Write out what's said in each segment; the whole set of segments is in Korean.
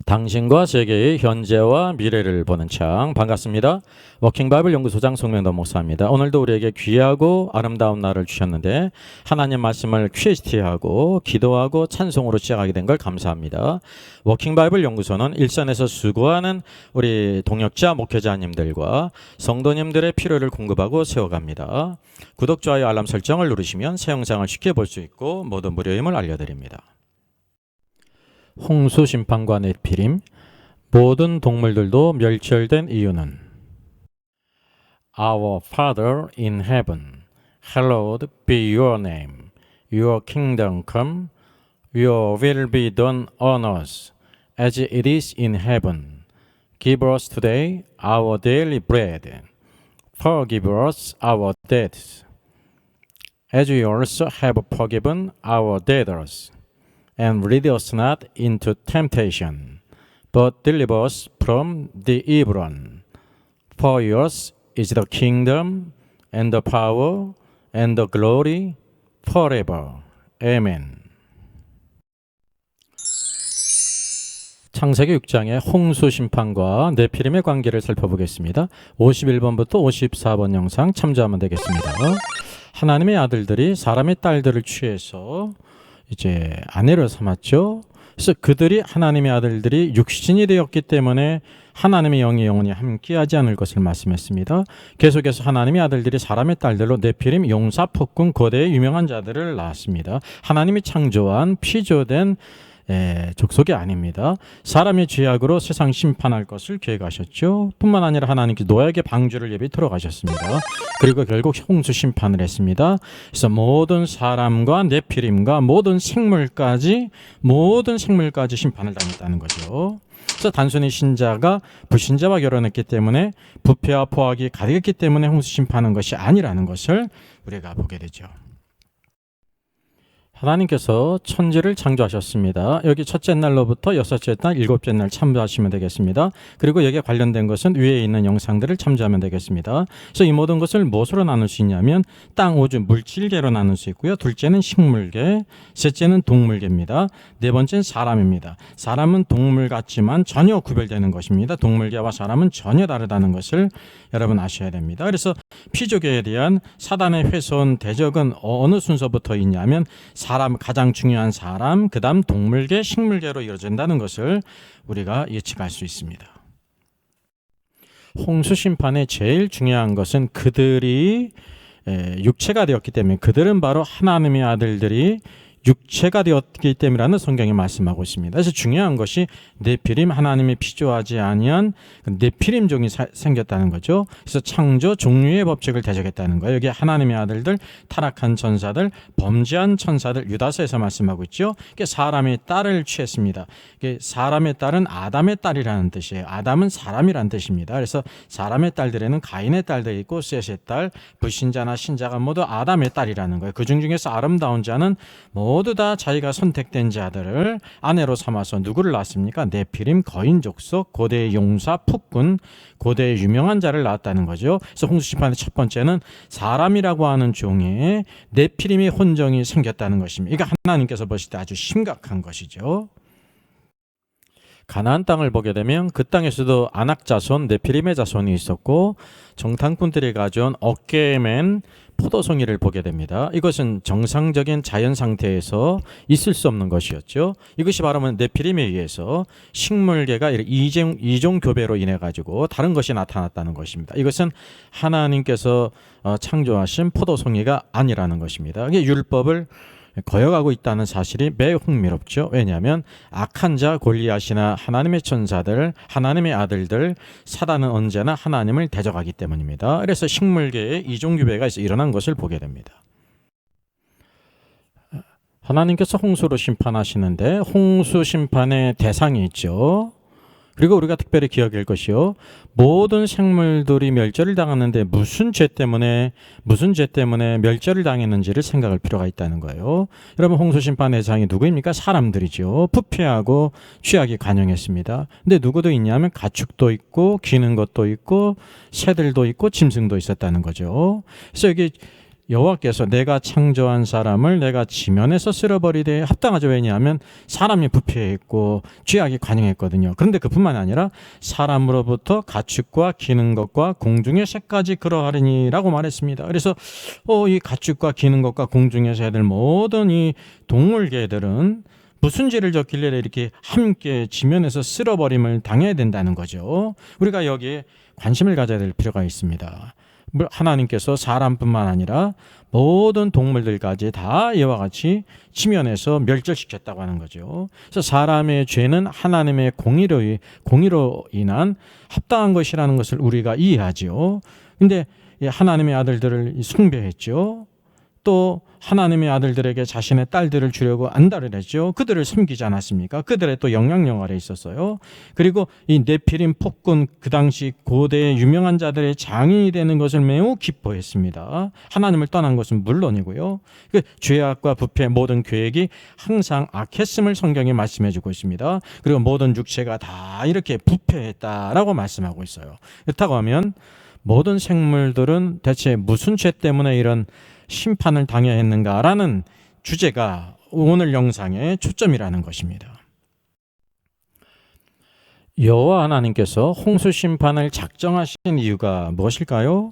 당신과 세계의 현재와 미래를 보는 창, 반갑습니다. 워킹 바이블 연구소장 송명도 목사입니다. 오늘도 우리에게 귀하고 아름다운 날을 주셨는데 하나님 말씀을 QHT하고 기도하고 찬송으로 시작하게 된 걸 감사합니다. 워킹 바이블 연구소는 일선에서 수고하는 우리 동역자 목회자님들과 성도님들의 필요를 공급하고 세워갑니다. 구독, 좋아요, 알람 설정을 누르시면 새 영상을 쉽게 볼 수 있고 모두 무료임을 알려드립니다. 홍수 심판과 네피림, 모든 동물들도 멸절된 이유는 Our Father in heaven, hallowed be your name. Your kingdom come, your will be done on earth as it is in heaven. Give us today our daily bread. Forgive us our debts, as we also have forgiven our debtors. And lead us not into temptation, but deliver us from the evil one. For yours is the kingdom, and the power, and the glory, forever. Amen. 창세기 6장의 홍수 심판과 네피림의 관계를 살펴보겠습니다. 51번부터 54번 영상 참조하면 되겠습니다. 하나님의 아들들이 사람의 딸들을 취해서 이제 아내를 삼았죠. 그래서 그들이 하나님의 아들들이 육신이 되었기 때문에 하나님의 영이 영원히 함께하지 않을 것을 말씀했습니다. 계속해서 하나님의 아들들이 사람의 딸들로 네피림, 용사, 폭군, 고대의 유명한 자들을 낳았습니다. 하나님이 창조한 피조된 족속이 아닙니다. 사람의 죄악으로 세상 심판할 것을 계획하셨죠. 뿐만 아니라 하나님께서 노아에게 방주를 예비 들어가셨습니다. 그리고 결국 홍수 심판을 했습니다. 그래서 모든 사람과 네피림과 모든 생물까지 심판을 당했다는 거죠. 그래서 단순히 신자가 불신자와 결혼했기 때문에 부패와 포악이 가득했기 때문에 홍수 심판한 것이 아니라는 것을 우리가 보게 되죠. 하나님께서 천지를 창조하셨습니다. 여기 첫째 날로부터 여섯째 날, 일곱째 날 참조하시면 되겠습니다. 그리고 여기에 관련된 것은 위에 있는 영상들을 참조하면 되겠습니다. 그래서 이 모든 것을 무엇으로 나눌 수 있냐면 땅, 우주, 물질계로 나눌 수 있고요. 둘째는 식물계, 셋째는 동물계입니다. 네 번째는 사람입니다. 사람은 동물 같지만 전혀 구별되는 것입니다. 동물계와 사람은 전혀 다르다는 것을 여러분 아셔야 됩니다. 그래서 피조계에 대한 사단의 훼손 대적은 어느 순서부터 있냐면 사람, 가장 중요한 사람, 그 다음 동물계, 식물계로 이루어진다는 것을 우리가 예측할 수 있습니다. 홍수 심판의 제일 중요한 것은 그들이 육체가 되었기 때문에, 그들은 바로 하나님의 아들들이 육체가 되었기 때문이라는 성경이 말씀하고 있습니다. 그래서 중요한 것이 네피림, 하나님이 피조하지 아니한 네피림 종이 생겼다는 거죠. 그래서 창조 종류의 법칙을 대적했다는 거예요. 여기 하나님의 아들들, 타락한 천사들, 범죄한 천사들, 유다서에서 말씀하고 있죠. 사람의 딸을 취했습니다. 사람의 딸은 아담의 딸이라는 뜻이에요. 아담은 사람이라는 뜻입니다. 그래서 사람의 딸들에는 가인의 딸들이 있고 셋의 딸, 불신자나 신자가 모두 아담의 딸이라는 거예요. 그중 중에서 아름다운 자는 모두 다 자기가 선택된 자들을 아내로 삼아서 누구를 낳았습니까? 네피림, 거인 족속, 고대의 용사, 폭군, 고대의 유명한 자를 낳았다는 거죠. 그래서 홍수 심판의 첫 번째는 사람이라고 하는 종에 네피림의 혼정이 생겼다는 것입니다. 이거 하나님께서 보실 때 아주 심각한 것이죠. 가나안 땅을 보게 되면 그 땅에서도 아낙 자손, 네피림의 자손이 있었고 정탐꾼들이 가져온 어깨에 맨 포도송이를 보게 됩니다. 이것은 정상적인 자연 상태에서 있을 수 없는 것이었죠. 이것이 바로 네피림에 의해서 식물계가 이종 교배로 인해 가지고 다른 것이 나타났다는 것입니다. 이것은 하나님께서 창조하신 포도송이가 아니라는 것입니다. 이게 율법을 거역하고 있다는 사실이 매우 흥미롭죠. 왜냐하면 악한 자 골리앗이나 하나님의 천사들, 하나님의 아들들, 사단은 언제나 하나님을 대적하기 때문입니다. 그래서 식물계에 이종규배가 일어난 것을 보게 됩니다. 하나님께서 홍수로 심판하시는데 홍수 심판의 대상이 있죠. 그리고 우리가 특별히 기억할 것이요, 모든 생물들이 멸절을 당하는데 무슨 죄 때문에 멸절을 당했는지를 생각할 필요가 있다는 거예요. 여러분, 홍수 심판의 대상이 누구입니까? 사람들이죠. 부패하고 죄악이 관영했습니다. 근데 누구도 있냐면 가축도 있고 기는 것도 있고 새들도 있고 짐승도 있었다는 거죠. 그래서 여기 여호와께서 내가 창조한 사람을 내가 지면에서 쓸어버리되 합당하죠. 왜냐하면 사람이 부패했고 죄악이 관영했거든요. 그런데 그뿐만 아니라 사람으로부터 가축과 기는 것과 공중의 새까지 그러하리니라고 말했습니다. 그래서 이 가축과 기는 것과 공중의 새들 모든 이 동물계들은 무슨 죄를 졌길래 이렇게 함께 지면에서 쓸어버림을 당해야 된다는 거죠. 우리가 여기에 관심을 가져야 될 필요가 있습니다. 하나님께서 사람뿐만 아니라 모든 동물들까지 다 이와 같이 지면에서 멸절시켰다고 하는 거죠. 그래서 사람의 죄는 하나님의 공의로 인한 합당한 것이라는 것을 우리가 이해하죠. 근데 하나님의 아들들을 숭배했죠. 또 하나님의 아들들에게 자신의 딸들을 주려고 안달을 했죠. 그들을 섬기지 않았습니까? 그들의 또 영향력 아래 있었어요. 그리고 이 네피림 폭군, 그 당시 고대의 유명한 자들의 장인이 되는 것을 매우 기뻐했습니다. 하나님을 떠난 것은 물론이고요. 그 죄악과 부패 모든 계획이 항상 악했음을 성경이 말씀해 주고 있습니다. 그리고 모든 육체가 다 이렇게 부패했다라고 말씀하고 있어요. 그렇다고 하면 모든 생물들은 대체 무슨 죄 때문에 이런 심판을 당해야 했는가라는 주제가 오늘 영상의 초점이라는 것입니다. 여호와 하나님께서 홍수 심판을 작정하신 이유가 무엇일까요?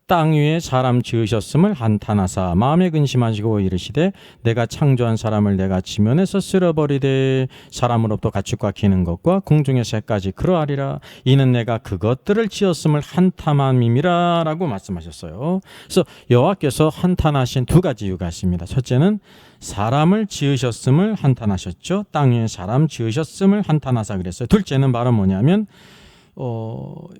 땅 위에 사람 지으셨음을 한탄하사 마음에 근심하시고 이르시되 내가 창조한 사람을 내가 지면에서 쓸어버리되 사람으로부터 가축과 기는 것과 공중의 새까지 그러하리라. 이는 내가 그것들을 지었음을 한탄함이니라 라고 말씀하셨어요. 그래서 여호와께서 한탄하신 두 가지 이유가 있습니다. 첫째는 사람을 지으셨음을 한탄하셨죠. 땅 위에 사람 지으셨음을 한탄하사 그랬어요. 둘째는 바로 뭐냐면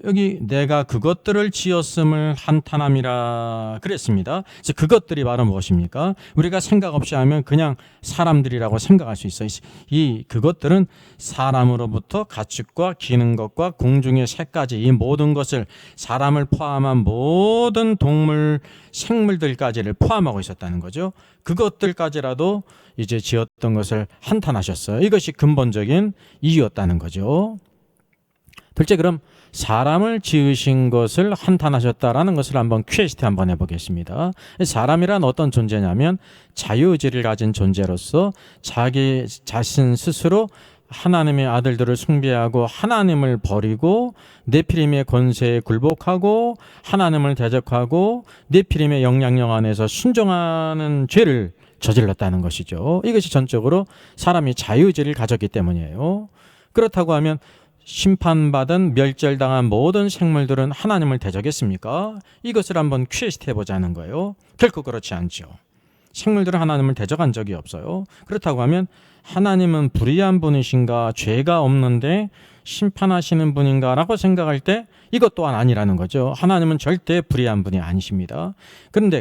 여기 내가 그것들을 지었음을 한탄함이라 그랬습니다. 그래서 그것들이 바로 무엇입니까? 우리가 생각 없이 하면 그냥 사람들이라고 생각할 수 있어요. 이 그것들은 사람으로부터 가축과 기는 것과 공중의 새까지 이 모든 것을 사람을 포함한 모든 동물 생물들까지를 포함하고 있었다는 거죠. 그것들까지라도 이제 지었던 것을 한탄하셨어요. 이것이 근본적인 이유였다는 거죠. 둘째, 그럼 사람을 지으신 것을 한탄하셨다라는 것을 한번 퀘스트 한번 해보겠습니다. 사람이란 어떤 존재냐면 자유의지를 가진 존재로서 자기 자신 스스로 하나님의 아들들을 숭배하고 하나님을 버리고 네피림의 권세에 굴복하고 하나님을 대적하고 네피림의 영향력 안에서 순종하는 죄를 저질렀다는 것이죠. 이것이 전적으로 사람이 자유의지를 가졌기 때문이에요. 그렇다고 하면 심판받은 멸절당한 모든 생물들은 하나님을 대적했습니까? 이것을 한번 퀘스트 해보자는 거예요. 결코 그렇지 않죠. 생물들은 하나님을 대적한 적이 없어요. 그렇다고 하면 하나님은 불의한 분이신가, 죄가 없는데 심판하시는 분인가 라고 생각할 때 이것 또한 아니라는 거죠. 하나님은 절대 불의한 분이 아니십니다.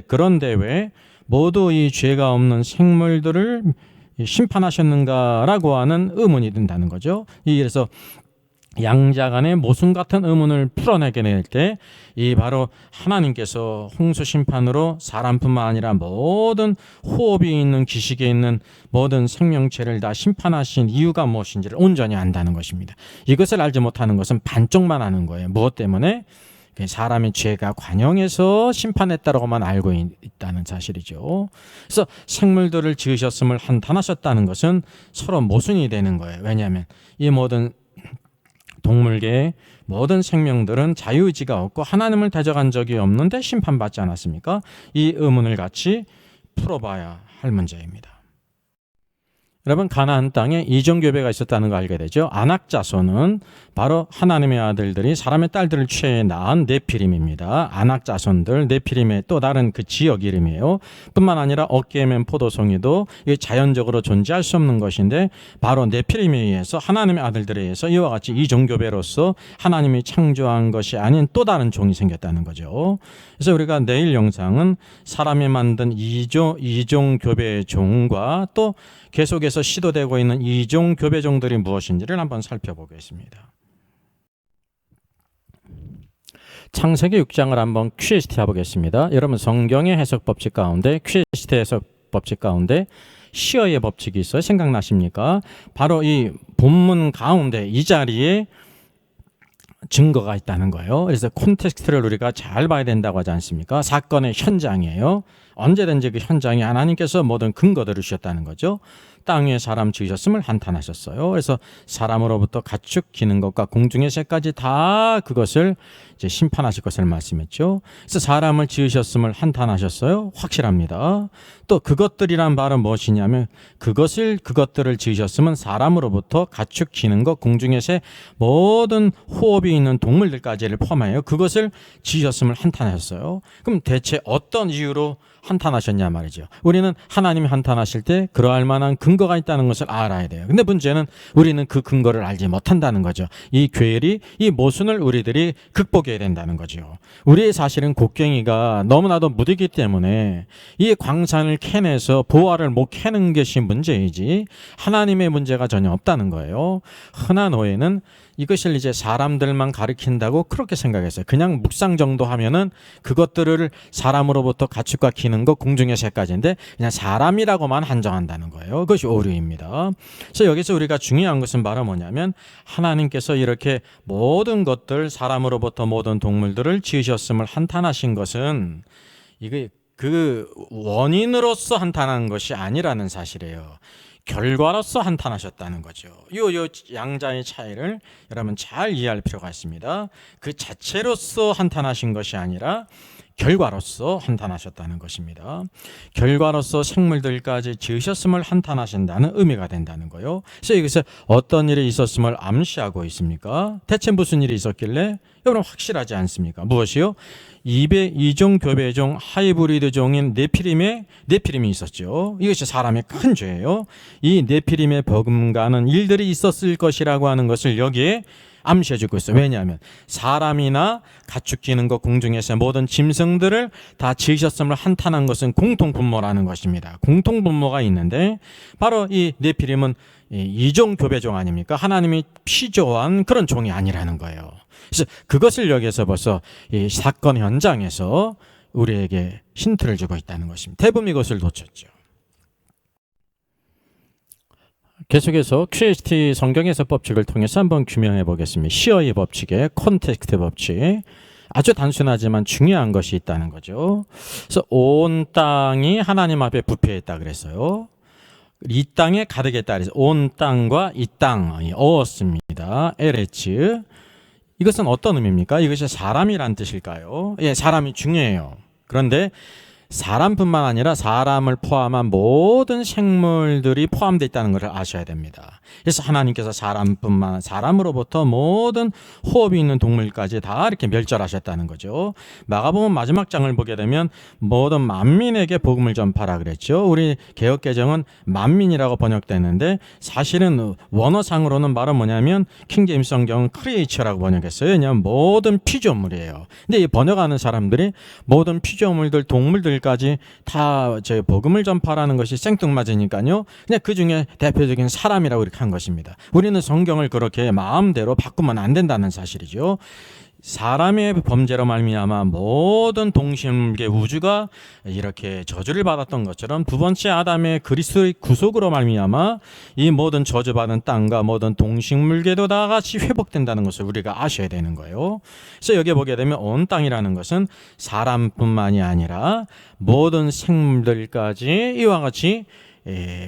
그런데 왜 모두 이 죄가 없는 생물들을 심판하셨는가라고 하는 의문이 든다는 거죠. 그래서 양자간의 모순 같은 의문을 풀어내게 될 때 이 바로 하나님께서 홍수 심판으로 사람뿐만 아니라 모든 호흡이 있는 기식에 있는 모든 생명체를 다 심판하신 이유가 무엇인지를 온전히 안다는 것입니다. 이것을 알지 못하는 것은 반쪽만 아는 거예요. 무엇 때문에? 사람의 죄가 관영해서 심판했다라고만 알고 있다는 사실이죠. 그래서 생물들을 지으셨음을 한탄하셨다는 것은 서로 모순이 되는 거예요. 왜냐하면 이 모든 동물계의 모든 생명들은 자유의지가 없고 하나님을 대적한 적이 없는데 심판받지 않았습니까? 이 의문을 같이 풀어봐야 할 문제입니다. 여러분, 가나안 땅에 이종교배가 있었다는 거 알게 되죠. 아낙 자손은 바로 하나님의 아들들이 사람의 딸들을 취해 낳은 네피림입니다. 아낙 자손들, 네피림의 또 다른 그 지역 이름이에요. 뿐만 아니라 어깨에 맨 포도송이도 이게 자연적으로 존재할 수 없는 것인데 바로 네피림에 의해서 하나님의 아들들에 의해서 이와 같이 이종교배로서 하나님이 창조한 것이 아닌 또 다른 종이 생겼다는 거죠. 그래서 우리가 내일 영상은 사람이 만든 이종교배의 종과 또 계속해서 시도되고 있는 이종 교배종들이 무엇인지를 한번 살펴보겠습니다. 창세기 6장을 한번 퀴즈트 해보겠습니다. 여러분, 성경의 해석 법칙 가운데 퀴즈트 해석 법칙 가운데 시어의 법칙이 있어요. 생각나십니까? 바로 이 본문 가운데 이 자리에 증거가 있다는 거예요. 그래서 콘텍스트를 우리가 잘 봐야 된다고 하지 않습니까? 사건의 현장이에요. 언제든지 그 현장에 하나님께서 모든 근거들을 주셨다는 거죠. 땅 위에 사람 지으셨음을 한탄하셨어요. 그래서 사람으로부터 가축 기는 것과 공중의 새까지 다 그것을 이제 심판하실 것을 말씀했죠. 그래서 사람을 지으셨음을 한탄하셨어요. 확실합니다. 또 그것들이란 말은 무엇이냐면 그것들을 지으셨으면 사람으로부터 가축 기는 것, 공중의 새, 모든 호흡이 있는 동물들까지를 포함하여 그것을 지으셨음을 한탄하셨어요. 그럼 대체 어떤 이유로 한탄하셨냐 말이죠. 우리는 하나님이 한탄하실 때 그러할 만한 근거가 있다는 것을 알아야 돼요. 근데 문제는 우리는 그 근거를 알지 못한다는 거죠. 이 괴리, 이 모순을 우리들이 극복해야 된다는 거죠. 우리의 사실은 곡괭이가 너무나도 무디기 때문에 이 광산을 캐내서 보화를 못 캐는 것이 문제이지 하나님의 문제가 전혀 없다는 거예요. 흔한 오해는 이것을 이제 사람들만 가리킨다고 그렇게 생각했어요. 그냥 묵상 정도 하면은 그것들을 사람으로부터 가축과 기는 것, 공중의 새까지인데 그냥 사람이라고만 한정한다는 거예요. 그것이 오류입니다. 그래서 여기서 우리가 중요한 것은 바로 뭐냐면 하나님께서 이렇게 모든 것들, 사람으로부터 모든 동물들을 지으셨음을 한탄하신 것은 이게 그 원인으로서 한탄한 것이 아니라는 사실이에요. 결과로서 한탄하셨다는 거죠. 요 양자의 차이를 여러분 잘 이해할 필요가 있습니다. 그 자체로서 한탄하신 것이 아니라 결과로서 한탄하셨다는 것입니다. 결과로서 생물들까지 지으셨음을 한탄하신다는 의미가 된다는 거예요. 그래서 여기서 어떤 일이 있었음을 암시하고 있습니까? 대체 무슨 일이 있었길래? 여러분 확실하지 않습니까? 무엇이요? 2종 교배종 하이브리드 종인 네피림이 있었죠. 이것이 사람의 큰 죄예요. 이 네피림에 버금가는 일들이 있었을 것이라고 하는 것을 여기에 암시해주고 있어요. 왜냐하면 사람이나 가축 기는 것, 공중에서 모든 짐승들을 다 지으셨음을 한탄한 것은 공통분모라는 것입니다. 공통분모가 있는데 바로 이 네피림은 이종 교배종 아닙니까? 하나님이 피조한 그런 종이 아니라는 거예요. 그래서 그것을 여기서 벌써 이 사건 현장에서 우리에게 힌트를 주고 있다는 것입니다. 대부분 이것을 놓쳤죠. 계속해서 QHT 성경에서 법칙을 통해서 한번 규명해 보겠습니다. 시어의 법칙의 콘텍스트 법칙. 아주 단순하지만 중요한 것이 있다는 거죠. 그래서 온 땅이 하나님 앞에 부패했다 그랬어요. 이 땅에 가득했다 그래서 온 땅과 이 땅이 어었습니다. 에레츠. 이것은 어떤 의미입니까? 이것이 사람이란 뜻일까요? 예, 사람이 중요해요. 그런데 사람뿐만 아니라 사람을 포함한 모든 생물들이 포함되어 있다는 것을 아셔야 됩니다. 그래서 하나님께서 사람으로부터 모든 호흡이 있는 동물까지 다 이렇게 멸절하셨다는 거죠. 마가복음 마지막 장을 보게 되면 모든 만민에게 복음을 전파라 그랬죠. 우리 개역개정은 만민이라고 번역됐는데 사실은 원어상으로는 바로 뭐냐면 킹제임스 성경은 크리에이처라고 번역했어요. 왜냐하면 모든 피조물이에요. 근데 이 번역하는 사람들이 모든 피조물들, 동물들까지 다 저 복음을 전파라는 것이 생뚱맞으니까요. 그냥 그 중에 대표적인 사람이라고 이렇게 한 것입니다. 우리는 성경을 그렇게 마음대로 바꾸면 안 된다는 사실이죠. 사람의 범죄로 말미암아 모든 동식물계 우주가 이렇게 저주를 받았던 것처럼 두 번째 아담의 그리스도의 구속으로 말미암아 이 모든 저주받은 땅과 모든 동식물계도 다 같이 회복된다는 것을 우리가 아셔야 되는 거예요. 그래서 여기 보게 되면 온 땅이라는 것은 사람뿐만이 아니라 모든 생물들까지 이와 같이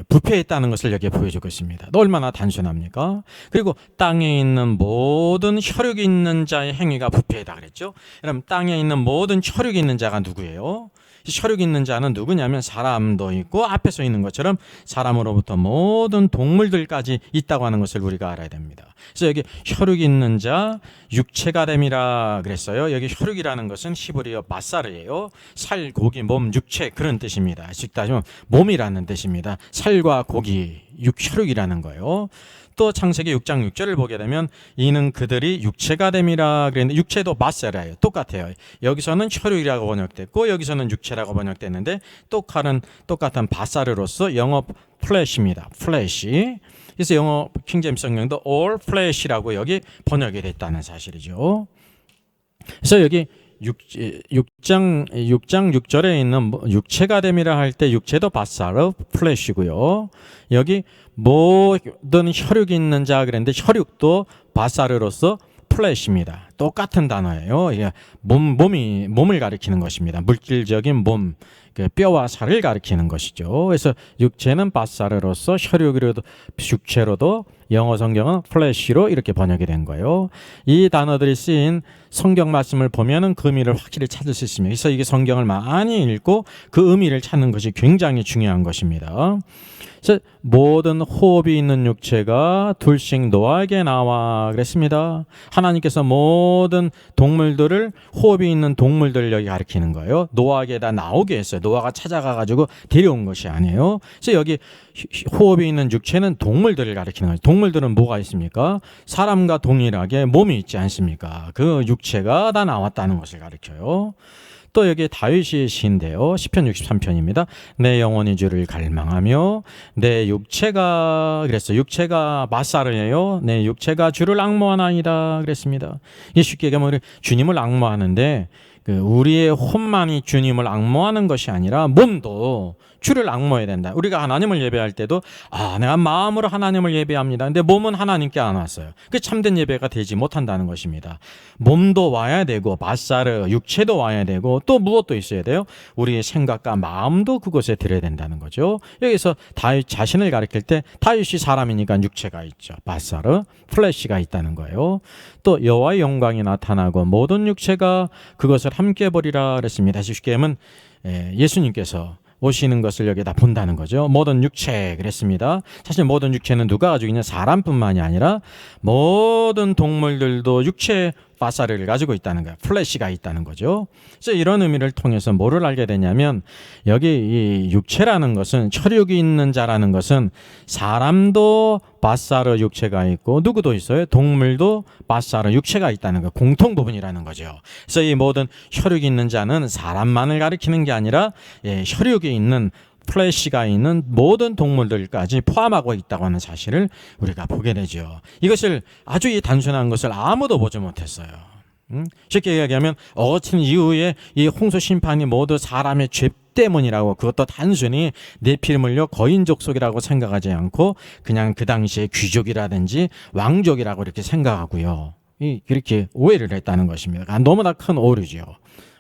부패했다는 것을 여기에 보여주고 있습니다. 얼마나 단순합니까? 그리고 땅에 있는 모든 혈육이 있는 자의 행위가 부패하다 그랬죠. 그럼 땅에 있는 모든 혈육이 있는 자가 누구예요? 혈육 있는 자는 누구냐면 사람도 있고 앞에 서 있는 것처럼 사람으로부터 모든 동물들까지 있다고 하는 것을 우리가 알아야 됩니다. 그래서 여기 혈육 있는 자, 육체가 됨이라 그랬어요. 여기 혈육이라는 것은 히브리어 바사르예요. 살, 고기, 몸, 육체 그런 뜻입니다. 즉 따지면 몸이라는 뜻입니다. 살과 고기, 혈육이라는 거예요. 또 창세기 6장 6절을 보게 되면 이는 그들이 육체가 됨이라 그랬는데 육체도 바세라예요. 똑같아요. 여기서는 혈육이라고 번역됐고 여기서는 육체라고 번역됐는데 똑같은 바사르로서 영어 플래시입니다. 플래시. 그래서 영어 킹제임스 성경도 all flesh라고 여기 번역이 됐다는 사실이죠. 그래서 여기 6장 6절에 있는 육체가 됨이라 할 때 육체도 바사르 플래시고요. 여기 모든 혈육이 있는 자 그랬는데 혈육도 바사르로서 플래시입니다. 똑같은 단어예요. 이게 몸을 가리키는 것입니다. 물질적인 몸, 그 뼈와 살을 가리키는 것이죠. 그래서 육체는 바사르로서 혈육으로도 육체로도 영어 성경은 플래시로 이렇게 번역이 된 거예요. 이 단어들이 쓰인 성경 말씀을 보면은 그 의미를 확실히 찾을 수 있습니다. 그래서 이게 성경을 많이 읽고 그 의미를 찾는 것이 굉장히 중요한 것입니다. 그래서 모든 호흡이 있는 육체가 둘씩 노아에게 나와 그랬습니다. 하나님께서 모든 동물들을 호흡이 있는 동물들을 여기 가리키는 거예요. 노아에게 다 나오게 했어요. 노아가 찾아가가지고 데려온 것이 아니에요. 그래서 여기 호흡이 있는 육체는 동물들을 가리키는 거예요. 동물들은 뭐가 있습니까? 사람과 동일하게 몸이 있지 않습니까? 그 육체가 다 나왔다는 것을 가리켜요. 또 여기 다윗의 시인데요. 시편 63편입니다. 내 영혼이 주를 갈망하며 내 육체가 그랬어요. 육체가 마사르예요. 내 육체가 주를 앙모하나이다 그랬습니다. 이게 쉽게 얘기하면 우리 주님을 앙모하는데 우리의 혼만이 주님을 앙모하는 것이 아니라 몸도 주를 앙모해야 된다. 우리가 하나님을 예배할 때도 내가 마음으로 하나님을 예배합니다. 근데 몸은 하나님께 안 왔어요. 그 참된 예배가 되지 못한다는 것입니다. 몸도 와야 되고 바사르 육체도 와야 되고 또 무엇도 있어야 돼요? 우리의 생각과 마음도 그곳에 들어야 된다는 거죠. 여기서 다윗 자신을 가리킬 때 다윗이 사람이니까 육체가 있죠. 바사르 플래시가 있다는 거예요. 또 여호와의 영광이 나타나고 모든 육체가 그것을 함께 보리라 그랬습니다. 쉽게 하면 예수님께서 오시는 것을 여기다 본다는 거죠. 모든 육체 그랬습니다. 사실 모든 육체는 누가 가지고 있냐? 사람뿐만이 아니라 모든 동물들도 육체 바사르를 가지고 있다는 거예요. 플래시가 있다는 거죠. 그래서 이런 의미를 통해서 뭐를 알게 되냐면 여기 이 육체라는 것은 혈육이 있는 자라는 것은 사람도 바사르 육체가 있고 누구도 있어요. 동물도 바사르 육체가 있다는 거 공통 부분이라는 거죠. 그래서 이 모든 혈육이 있는 자는 사람만을 가리키는 게 아니라 혈육이 있는 플래시가 있는 모든 동물들까지 포함하고 있다고 하는 사실을 우리가 보게 되죠. 이것을 아주 이 단순한 것을 아무도 보지 못했어요. 쉽게 이야기하면 어친 이후에 이 홍수 심판이 모두 사람의 죄 때문이라고 그것도 단순히 네피림 흘려 거인 족속이라고 생각하지 않고 그냥 그 당시에 귀족이라든지 왕족이라고 이렇게 생각하고요. 그렇게 오해를 했다는 것입니다. 너무나 큰 오류죠.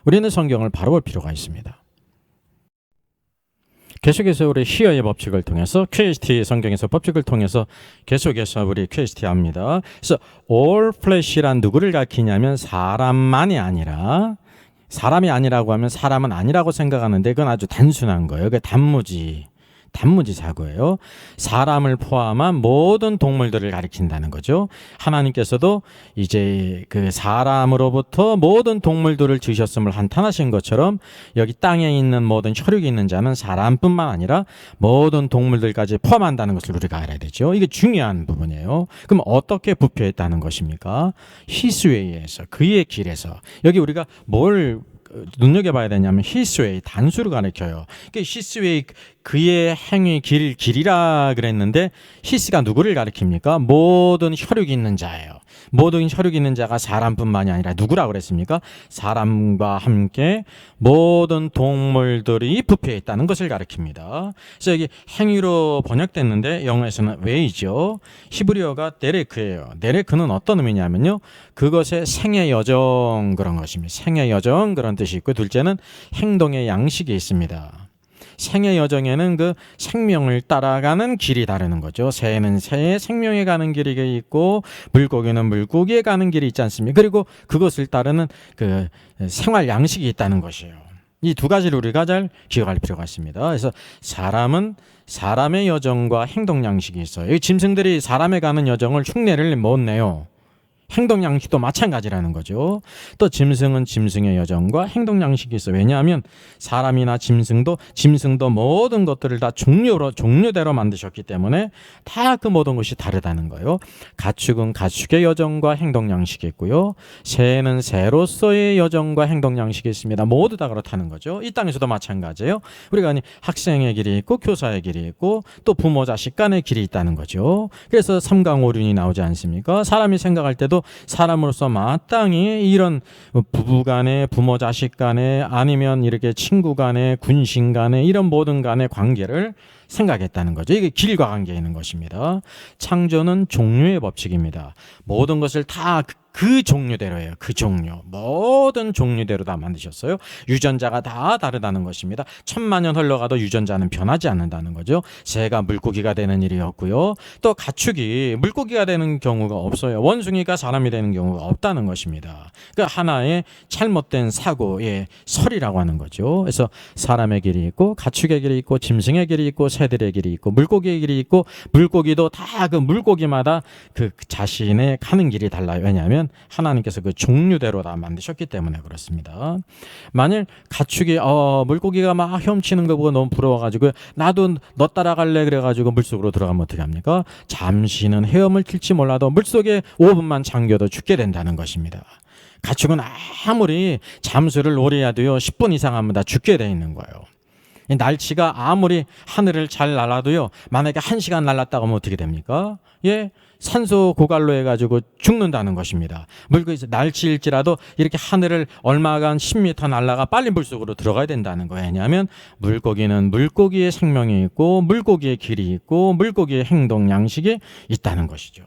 우리는 성경을 바로 볼 필요가 있습니다. 계속해서 우리 히어의 법칙을 통해서 QST 성경에서 법칙을 통해서 계속해서 우리 QST 합니다. 그래서 all flesh란 누구를 가리키냐면 사람만이 아니라 사람이 아니라고 하면 사람은 아니라고 생각하는데 그건 아주 단순한 거예요. 그게 단무지 사고예요. 사람을 포함한 모든 동물들을 가리킨다는 거죠. 하나님께서도 이제 그 사람으로부터 모든 동물들을 지으셨음을 한탄하신 것처럼 여기 땅에 있는 모든 혈육이 있는 자는 사람뿐만 아니라 모든 동물들까지 포함한다는 것을 우리가 알아야 되죠. 이게 중요한 부분이에요. 그럼 어떻게 부표했다는 것입니까? 히스웨이에서 그의 길에서 여기 우리가 뭘 눈여겨봐야 되냐면 히스웨이 단수를 가리켜요. 히스웨이 그의 행위 길이라 그랬는데 히스가 누구를 가리킵니까? 모든 혈육이 있는 자예요. 모든 혈육이 있는 자가 사람뿐만이 아니라 누구라고 그랬습니까? 사람과 함께 모든 동물들이 부패해 있다는 것을 가리킵니다. 그래서 여기 행위로 번역됐는데 영어에서는 웨이죠. 히브리어가 데레크예요. 데레크는 어떤 의미냐면요. 그것의 생애 여정 그런 것입니다. 생애 여정 그런 뜻이 있고 둘째는 행동의 양식이 있습니다. 생의 여정에는 그 생명을 따라가는 길이 다르는 거죠. 새는 새의 생명에 가는 길이 있고 물고기는 물고기에 가는 길이 있지 않습니까? 그리고 그것을 따르는 그 생활 양식이 있다는 것이에요. 이 두 가지를 우리가 잘 기억할 필요가 있습니다. 그래서 사람은 사람의 여정과 행동 양식이 있어요. 이 짐승들이 사람에 가는 여정을 흉내를 못 내요. 행동 양식도 마찬가지라는 거죠. 또 짐승은 짐승의 여정과 행동 양식이 있어요. 왜냐하면 사람이나 짐승도 모든 것들을 다 종류대로 만드셨기 때문에 다 그 모든 것이 다르다는 거예요. 가축은 가축의 여정과 행동 양식이 있고요. 새는 새로서의 여정과 행동 양식이 있습니다. 모두 다 그렇다는 거죠. 이 땅에서도 마찬가지예요. 우리가 학생의 길이 있고 교사의 길이 있고 또 부모 자식 간의 길이 있다는 거죠. 그래서 삼강오륜이 나오지 않습니까? 사람이 생각할 때도 사람으로서 마땅히 이런 부부 간에 부모 자식 간에 아니면 이렇게 친구 간에 군신 간에 이런 모든 간의 관계를 생각했다는 거죠. 이게 길과 관계에 있는 것입니다. 창조는 종류의 법칙입니다. 모든 것을 다 그 종류대로예요. 그 종류. 모든 종류대로 다 만드셨어요. 유전자가 다 다르다는 것입니다. 1000만 년 흘러가도 유전자는 변하지 않는다는 거죠. 새가 물고기가 되는 일이 없고요. 또 가축이 물고기가 되는 경우가 없어요. 원숭이가 사람이 되는 경우가 없다는 것입니다. 그 하나의 잘못된 사고의 설이라고 하는 거죠. 그래서 사람의 길이 있고 가축의 길이 있고 짐승의 길이 있고 새들의 길이 있고 물고기의 길이 있고 물고기도 다 그 물고기마다 그 자신의 가는 길이 달라요. 왜냐하면 하나님께서 그 종류대로 다 만드셨기 때문에 그렇습니다. 만일 가축이 물고기가 막 헤엄치는 거 보고 너무 부러워가지고 나도 너 따라갈래 그래가지고 물속으로 들어가면 어떻게 합니까? 잠시는 헤엄을 튈지 몰라도 물속에 5분만 잠겨도 죽게 된다는 것입니다. 가축은 아무리 잠수를 오래 해도요 10분 이상 하면 다 죽게 돼 있는 거예요. 날치가 아무리 하늘을 잘 날아도요 만약에 1시간 날았다고 하면 어떻게 됩니까? 예, 산소 고갈로 해가지고 죽는다는 것입니다. 날치일지라도 이렇게 하늘을 얼마간 10m 날아가 빨리 물속으로 들어가야 된다는 거예요. 왜냐하면 물고기는 물고기의 생명이 있고 물고기의 길이 있고 물고기의 행동 양식이 있다는 것이죠.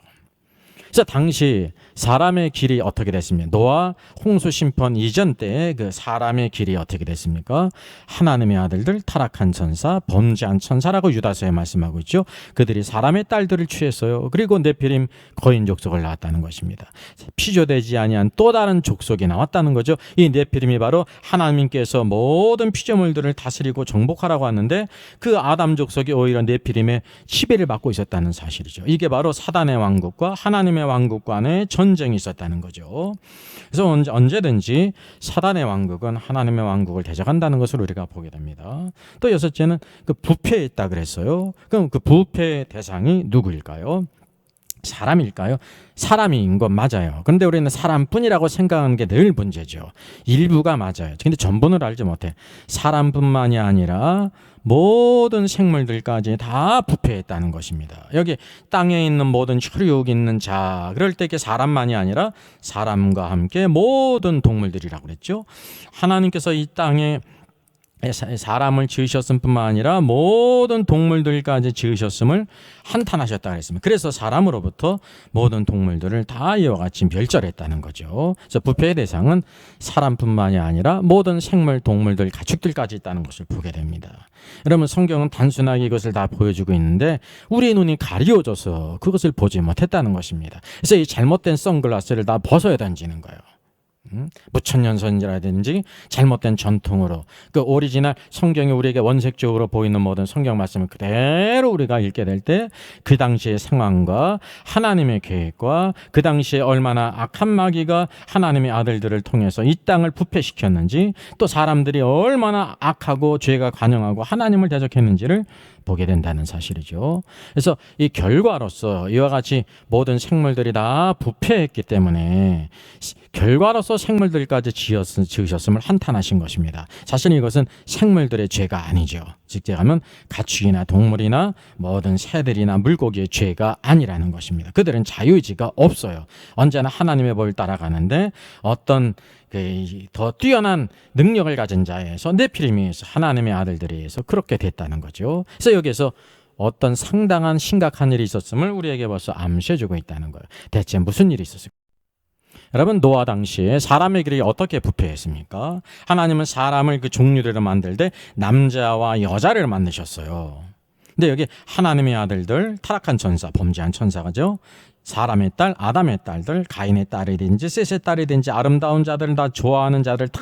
그래서 당시 사람의 길이 어떻게 됐습니까? 노아 홍수 심판 이전 때 그 사람의 길이 어떻게 됐습니까? 하나님의 아들들 타락한 천사, 범죄한 천사라고 유다서에 말씀하고 있죠. 그들이 사람의 딸들을 취했어요. 그리고 네피림 거인 족속을 낳았다는 것입니다. 피조되지 아니한 또 다른 족속이 나왔다는 거죠. 이 네피림이 바로 하나님께서 모든 피조물들을 다스리고 정복하라고 하는데 그 아담 족속이 오히려 네피림의 지배를 받고 있었다는 사실이죠. 이게 바로 사단의 왕국과 하나님의 왕국 간의 전쟁이 있었다는 거죠. 그래서 언제든지 사단의 왕국은 하나님의 왕국을 대적한다는 것을 우리가 보게 됩니다. 또 여섯째는 그 부패에 있다 그랬어요. 그럼 그 부패의 대상이 누구일까요? 사람일까요? 사람인 건 맞아요. 그런데 우리는 사람뿐이라고 생각하는 게 늘 문제죠. 일부가 맞아요. 근데 전부는 알지 못해. 사람뿐만이 아니라 모든 생물들까지 다 부패했다는 것입니다. 여기 땅에 있는 모든 혈육 있는 자, 그럴 때 이게 사람만이 아니라 사람과 함께 모든 동물들이라고 그랬죠. 하나님께서 이 땅에 사람을 지으셨을 뿐만 아니라 모든 동물들까지 지으셨음을 한탄하셨다 그랬습니다. 그래서 사람으로부터 모든 동물들을 다 이와 같이 멸절했다는 거죠. 그래서 부패의 대상은 사람뿐만이 아니라 모든 생물, 동물들, 가축들까지 있다는 것을 보게 됩니다. 여러분 성경은 단순하게 이것을 다 보여주고 있는데 우리 눈이 가리워져서 그것을 보지 못했다는 것입니다. 그래서 이 잘못된 선글라스를 다 벗어야 던지는 거예요. 무천년선이라든지 잘못된 전통으로 그 오리지널 성경이 우리에게 원색적으로 보이는 모든 성경 말씀을 그대로 우리가 읽게 될 때 그 당시의 상황과 하나님의 계획과 그 당시에 얼마나 악한 마귀가 하나님의 아들들을 통해서 이 땅을 부패시켰는지 또 사람들이 얼마나 악하고 죄가 관영하고 하나님을 대적했는지를 보게 된다는 사실이죠. 그래서 이 결과로서 이와 같이 모든 생물들이 다 부패했기 때문에 결과로서 생물들까지 지으셨음을 한탄하신 것입니다. 사실 이것은 생물들의 죄가 아니죠. 직접하면 가축이나 동물이나 모든 새들이나 물고기의 죄가 아니라는 것입니다. 그들은 자유의지가 없어요. 언제나 하나님의 법을 따라가는데 어떤 더 뛰어난 능력을 가진 자에서 네피림에 의해서 하나님의 아들들에 의해서 그렇게 됐다는 거죠. 그래서 여기에서 어떤 상당한 심각한 일이 있었음을 우리에게 벌써 암시해주고 있다는 거예요. 대체 무슨 일이 있었을까요? 여러분 노아 당시에 사람의 길이 어떻게 부패했습니까? 하나님은 사람을 그 종류대로 만들 때 남자와 여자를 만드셨어요. 근데 여기 하나님의 아들들 타락한 천사, 범죄한 천사가죠. 사람의 딸, 아담의 딸들, 가인의 딸이든지 셋의 딸이든지 아름다운 자들 다 좋아하는 자들 다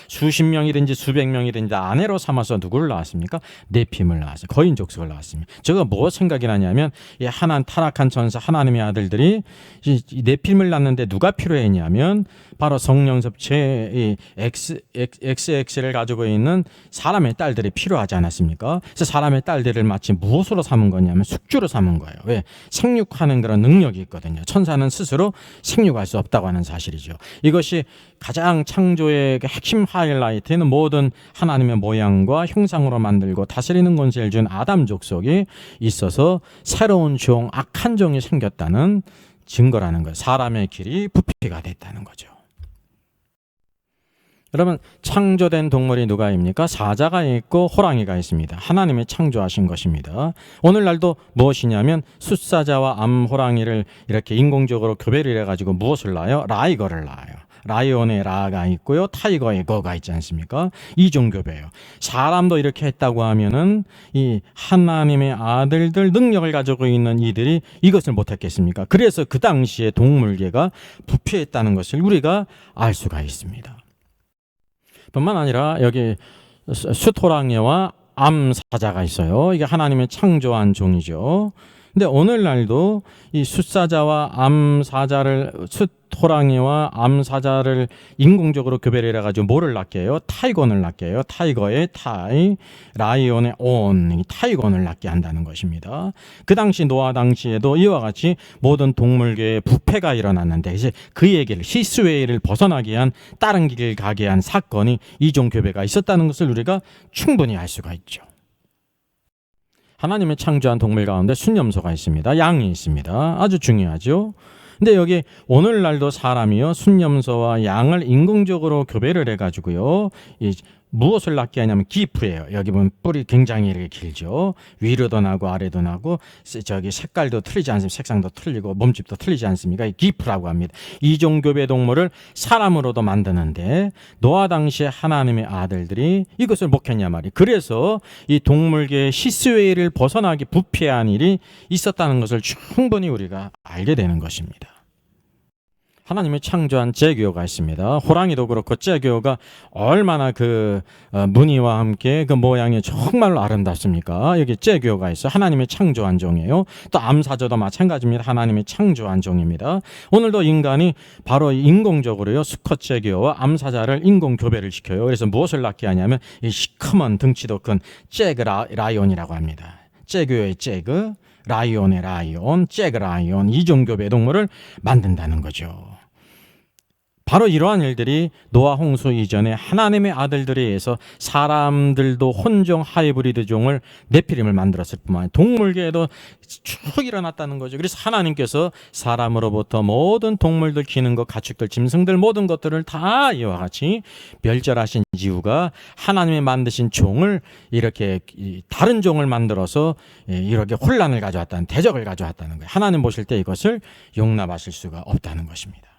수십 명이든지 수백 명이든지 아내로 삼아서 누구를 낳았습니까? 네피림을 낳았어요. 거인 족속을 낳았습니다. 제가 뭐 생각이 나냐면 이 하나님 타락한 천사 하나님의 아들들이 이 네피림을 낳는데 누가 필요했냐면 바로 성령 섭체 XX를 가지고 있는 사람의 딸들이 필요하지 않았습니까? 그래서 사람의 딸들을 마치 무엇으로 삼은 거냐면 숙주로 삼은 거예요. 왜? 생육하는 그런 능력이 있거든요. 천사는 스스로 생육할 수 없다고 하는 사실이죠. 이것이 가장 창조의 핵심 하이라이트는 모든 하나님의 모양과 형상으로 만들고 다스리는 권세를 준 아담 족속이 있어서 새로운 종, 악한 종이 생겼다는 증거라는 거예요. 사람의 길이 부패가 됐다는 거죠. 그러면 창조된 동물이 누가입니까? 사자가 있고 호랑이가 있습니다. 하나님이 창조하신 것입니다. 오늘날도 무엇이냐면 숫사자와 암호랑이를 이렇게 인공적으로 교배를 해가지고 무엇을 낳아요? 라이거를 낳아요. 라이온의 라가 있고요, 타이거의 거가 있지 않습니까? 이종교배예요. 사람도 이렇게 했다고 하면은 이 하나님의 아들들 능력을 가지고 있는 이들이 이것을 못했겠습니까? 그래서 그 당시에 동물계가 부패했다는 것을 우리가 알 수가 있습니다. 뿐만 아니라 여기 숫호랑이와 암사자가 있어요. 이게 하나님의 창조한 종이죠. 근데 오늘날도 이 숫사자와 암사자를, 숫호랑이와 암사자를 인공적으로 교배를 해가지고 뭐를 낳게 해요? 타이건을 낳게 해요. 타이거의 타이, 라이온의 온, 타이건을 낳게 한다는 것입니다. 그 당시 노아 당시에도 이와 같이 모든 동물계에 부패가 일어났는데 이제 그 얘기를, 시스웨이를 벗어나게 한, 다른 길을 가게 한 사건이 이종교배가 있었다는 것을 우리가 충분히 알 수가 있죠. 하나님이 창조한 동물 가운데 순념소가 있습니다. 양이 있습니다. 아주 중요하죠. 근데 여기 오늘날도 사람이요, 순념소와 양을 인공적으로 교배를 해가지고요, 무엇을 낳게 하냐면 기프예요. 여기 보면 뿔이 굉장히 이렇게 길죠. 위로도 나고 아래도 나고, 저기 색깔도 틀리지 않습니까? 색상도 틀리고 몸집도 틀리지 않습니까? 기프라고 합니다. 이종교배 동물을 사람으로도 만드는데 노아 당시에 하나님의 아들들이 이것을 목했냐 말이에요. 그래서 이 동물계의 시스웨이를 벗어나기 부패한 일이 있었다는 것을 충분히 우리가 알게 되는 것입니다. 하나님이 창조한 째교가 있습니다. 호랑이도 그렇고 째교가 얼마나 그 무늬와 함께 그 모양이 정말로 아름답습니까? 여기 째교가 있어. 하나님이 창조한 종이에요. 또 암사자도 마찬가지입니다. 하나님이 창조한 종입니다. 오늘도 인간이 바로 인공적으로요, 수컷 째교와 암사자를 인공 교배를 시켜요. 그래서 무엇을 낳게 하냐면 이 시커먼 덩치도 큰 째그 라이온이라고 합니다. 째교의 째그, 라이온의 라이온, 째그 라이온, 이종교배 동물을 만든다는 거죠. 바로 이러한 일들이 노아 홍수 이전에 하나님의 아들들에 의해서 사람들도 혼종 하이브리드 종을 네피림을 만들었을 뿐만 아니라 동물계에도 쭉 일어났다는 거죠. 그래서 하나님께서 사람으로부터 모든 동물들, 기는 것, 가축들, 짐승들 모든 것들을 다 이와 같이 멸절하신 이유가 하나님이 만드신 종을 이렇게 다른 종을 만들어서 이렇게 혼란을 가져왔다는, 대적을 가져왔다는 거예요. 하나님 보실 때 이것을 용납하실 수가 없다는 것입니다.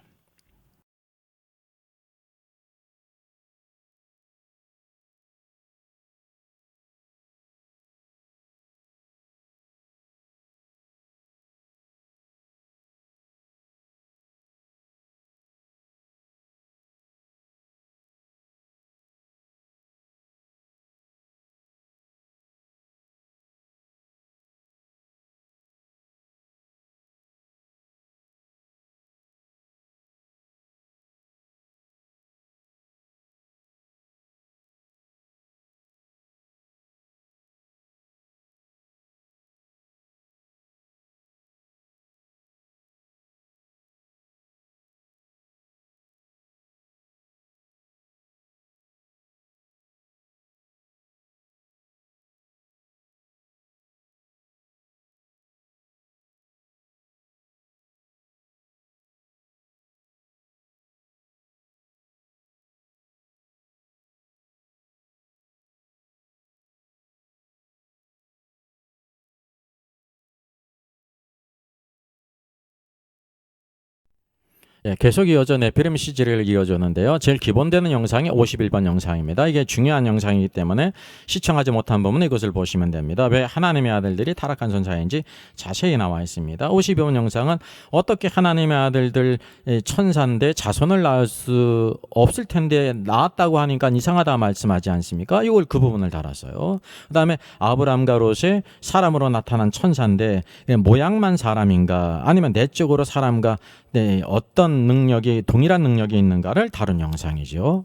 계속 이어져 네피림 시리즈를 이어주는데요. 제일 기본되는 영상이 51번 영상입니다. 이게 중요한 영상이기 때문에 시청하지 못한 부분은 이것을 보시면 됩니다. 왜 하나님의 아들들이 타락한 선사인지 자세히 나와 있습니다. 52번 영상은 어떻게 하나님의 아들들 천사인데 자손을 낳을 수 없을 텐데 낳았다고 하니까 이상하다 말씀하지 않습니까? 이걸 그 부분을 달았어요. 그 다음에 아브람과 롯의 사람으로 나타난 천사인데 모양만 사람인가 아니면 내적으로 사람과 어떤 능력이, 동일한 능력이 있는가를 다룬 영상이죠.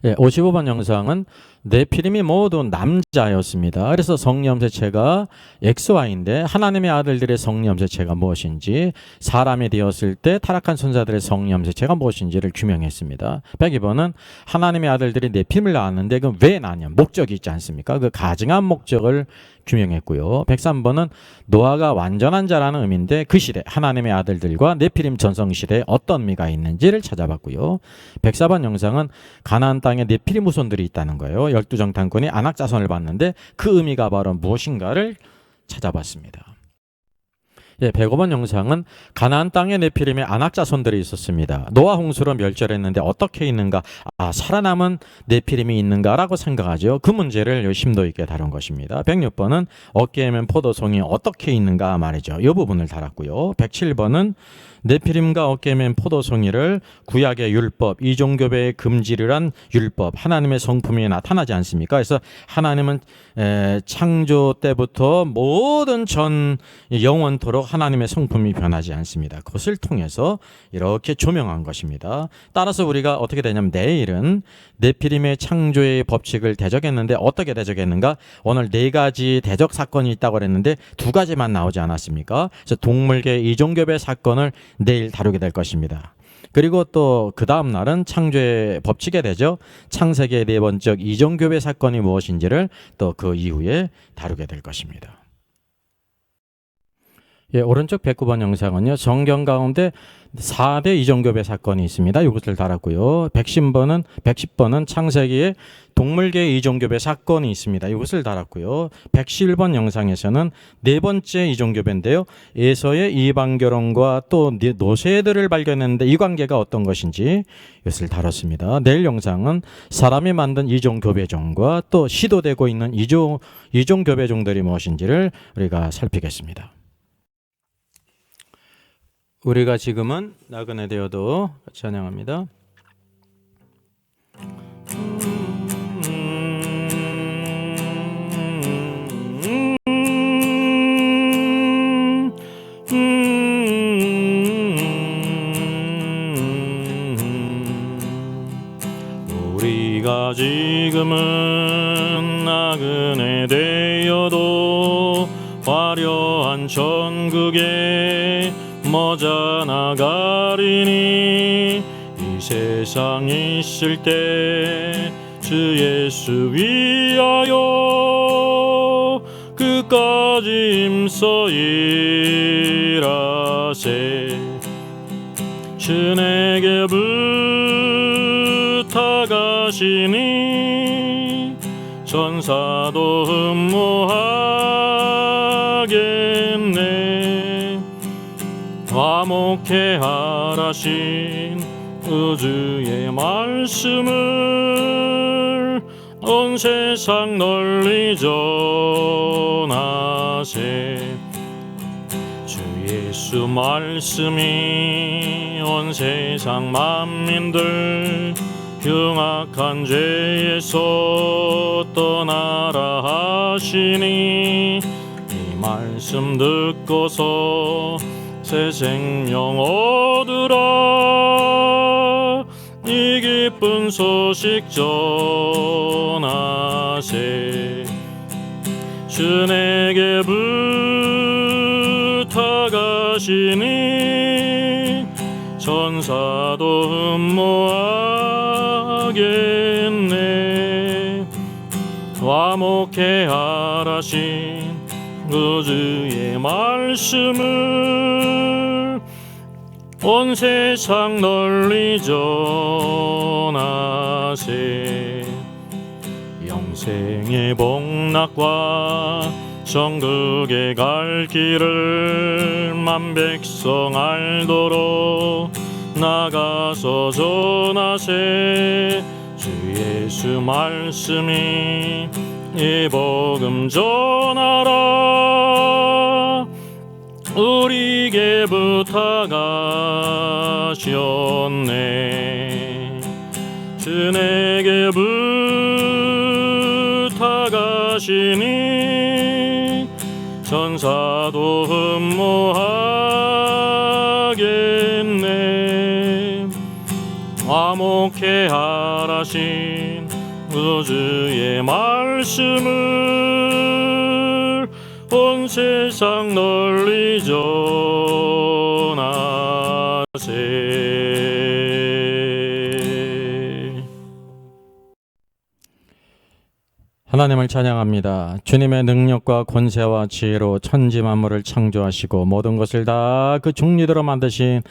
55번 영상은 네피림이 모두 남자였습니다. 그래서 성염색체가 XY인데 하나님의 아들들의 성염색체가 무엇인지, 사람이 되었을 때 타락한 손자들의 성염색체가 무엇인지를 규명했습니다. 102번은 하나님의 아들들이 네피림을 낳았는데 그 왜 낳냐, 목적이 있지 않습니까? 그 가증한 목적을 규명했고요. 103번은 노아가 완전한 자라는 의미인데 그 시대 하나님의 아들들과 네피림 전성 시대에 어떤 의미가 있는지를 찾아봤고요. 104번 영상은 가나안 땅에 네피림 후손들이 있다는 거예요. 12정탐꾼이 안악자손을 봤는데 그 의미가 바로 무엇인가를 찾아봤습니다. 105번 영상은 가나안 땅에 네피림의 안악자손들이 있었습니다. 노아 홍수로 멸절했는데 어떻게 있는가, 살아남은 네피림이 있는가라고 생각하죠. 그 문제를 심도 있게 다룬 것입니다. 106번은 어깨에 맨 포도송이 어떻게 있는가 말이죠. 이 부분을 다뤘고요. 107번은 네피림과 어깨에 맨 포도송이를 구약의 율법, 이종교배의 금지를 한 율법, 하나님의 성품이 나타나지 않습니까? 그래서 하나님은 창조 때부터 모든 전 영원토록 하나님의 성품이 변하지 않습니다. 그것을 통해서 이렇게 조명한 것입니다. 따라서 우리가 어떻게 되냐면 내일은 네피림의 창조의 법칙을 대적했는데 어떻게 대적했는가? 오늘 4가지 대적 사건이 있다고 그랬는데 2가지만 나오지 않았습니까? 그래서 동물계 이종교배 사건을 내일 다루게 될 것입니다. 그리고 또 그 다음 날은 창조의 법칙에 대죠. 창세기의 4번째 이종교배 사건이 무엇인지를 또 그 이후에 다루게 될 것입니다. 오른쪽 109번 영상은요, 성경 가운데 4대 이종교배 사건이 있습니다. 이것을 달았고요. 110번은 창세기에 동물계 이종교배 사건이 있습니다. 이것을 달았고요. 111번 영상에서는 4번째 이종교배인데요, 에서의 이방결혼과 또 노새들을 발견했는데 이 관계가 어떤 것인지 이것을 다뤘습니다. 내일 영상은 사람이 만든 이종교배종과 또 시도되고 있는 이종교배종들이 무엇인지를 우리가 살피겠습니다. 우리가 지금은 나그네 되어도 찬양합니다. 우리가 지금은 나그네 되어도 화려한 천국에 머자 나가리니 이 세상 있을 때 주 예수 위하여 끝까지 힘써 일하세. 주 내게 부탁하시니 천사도 흠모하겠네. 화목해 하라신 우주의 말씀을 온 세상 널리 전하세. 주 예수 말씀이 온 세상 만민들 흉악한 죄에서 떠나라 하시니 이 말씀 듣고서 새 생명 얻으라. 이 기쁜 소식 전하세. 주 내게 부탁하시니 천사도 흠모하겠네. 화목해 하라신 우주의 말씀을 온 세상 널리 전하세. 영생의 복락과 천국에 갈 길을 만백성 알도록 나가서 전하세. 주 예수 말씀이 이 복음 전하라. 우리에게 부탁하셨네. 주 내게 부탁하시니 천사도 흠모하겠네. 화목해 하라신 구주의 말씀을 온 세상 널리 전하세. 하나님을 찬양합니다. 주님의 능력과 권세와 지혜로 천지 만물을 창조하시고 모든 것을 다 그 종류대로 만드신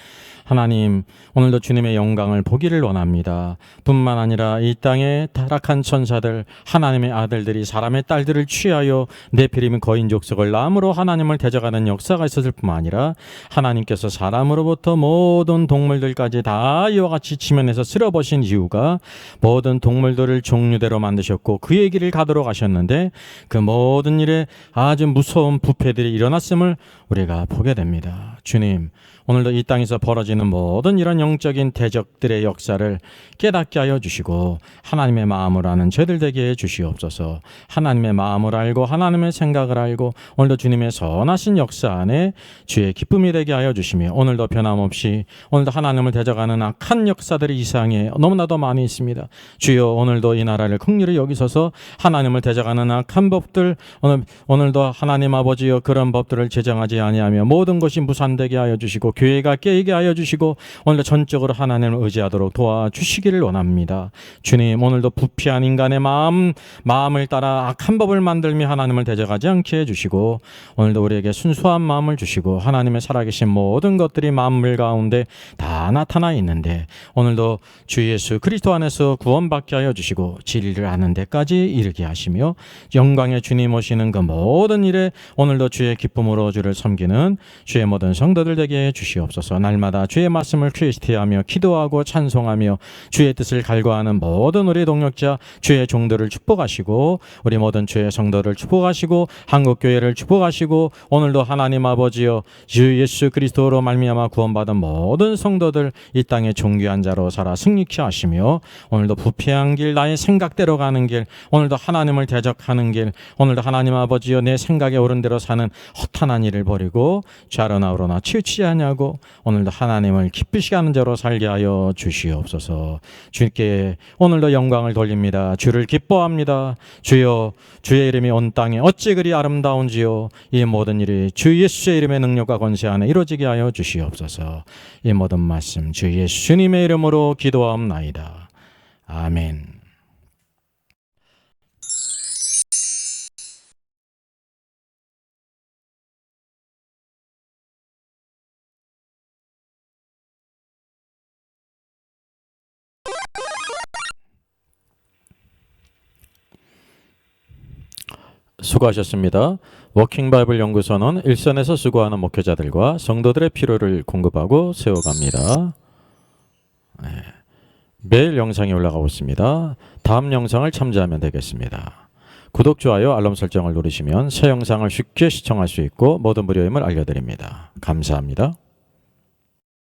하나님, 오늘도 주님의 영광을 보기를 원합니다. 뿐만 아니라 이 땅의 타락한 천사들, 하나님의 아들들이 사람의 딸들을 취하여 네피림 거인 족속을 남으로 하나님을 대적하는 역사가 있었을 뿐만 아니라 하나님께서 사람으로부터 모든 동물들까지 다 이와 같이 지면에서 쓸어버신 이유가 모든 동물들을 종류대로 만드셨고 그의 길을 가도록 하셨는데 그 모든 일에 아주 무서운 부패들이 일어났음을 우리가 보게 됩니다. 주님, 오늘도 이 땅에서 벌어지는 모든 이런 영적인 대적들의 역사를 깨닫게 하여 주시고 하나님의 마음을 아는 저희들 되게 해 주시옵소서. 하나님의 마음을 알고 하나님의 생각을 알고 오늘도 주님의 선하신 역사 안에 주의 기쁨이 되게 하여 주시며 오늘도 변함없이 오늘도 하나님을 대적하는 악한 역사들이 이 세상에 너무나도 많이 있습니다. 주여, 오늘도 이 나라를 긍휼히 여기소서. 하나님을 대적하는 악한 법들 오늘도 하나님 아버지여 그런 법들을 제정하지 아니하며 모든 것이 무산되게 하여 주시고 교회가 깨이게 하여 주시고 오늘도 전적으로 하나님을 의지하도록 도와주시기를 원합니다. 주님, 오늘도 부패한 인간의 마음을 따라 악한 법을 만들며 하나님을 대적하지 않게 해주시고 오늘도 우리에게 순수한 마음을 주시고 하나님의 살아계신 모든 것들이 만물 가운데 다 나타나 있는데 오늘도 주 예수 그리스도 안에서 구원받게 하여 주시고 진리를 아는 데까지 이르게 하시며 영광의 주님 오시는 그 모든 일에 오늘도 주의 기쁨으로 주를 섬기는 주의 모든 성도들 되게 해주시옵소서. 날마다 주의 말씀을 퀴스티하며 기도하고 찬송하며 주의 뜻을 갈구하는 모든 우리 동역자 주의 종들을 축복하시고 우리 모든 주의 성도를 축복하시고 한국교회를 축복하시고 오늘도 하나님 아버지여 주 예수 그리스도로 말미암아 구원받은 모든 성도들 이 땅의 존귀한 자로 살아 승리케 하시며 오늘도 부패한 길 나의 생각대로 가는 길 오늘도 하나님을 대적하는 길 오늘도 하나님 아버지여 내 생각에 옳은 대로 사는 허탄한 일을 버리고 좌로나 우로나 치우치지 하냐고 오늘도 하나님을 기쁘시게 하는 자로 살게 하여 주시옵소서. 주께 오늘도 영광을 돌립니다. 주를 기뻐합니다. 주여, 주의 이름이 온 땅에 어찌 그리 아름다운지요. 이 모든 일이 주 예수의 이름의 능력과 권세 안에 이루어지게 하여 주시옵소서. 이 모든 말씀 주 예수님의 이름으로 기도하옵나이다. 아멘. 수고하셨습니다. 워킹 바이블 연구소는 일선에서 수고하는 목회자들과 성도들의 필요를 공급하고 세워갑니다. 매일 영상이 올라가고 있습니다. 다음 영상을 참조하면 되겠습니다. 구독, 좋아요, 알람 설정을 누르시면 새 영상을 쉽게 시청할 수 있고 모든 무료임을 알려드립니다. 감사합니다.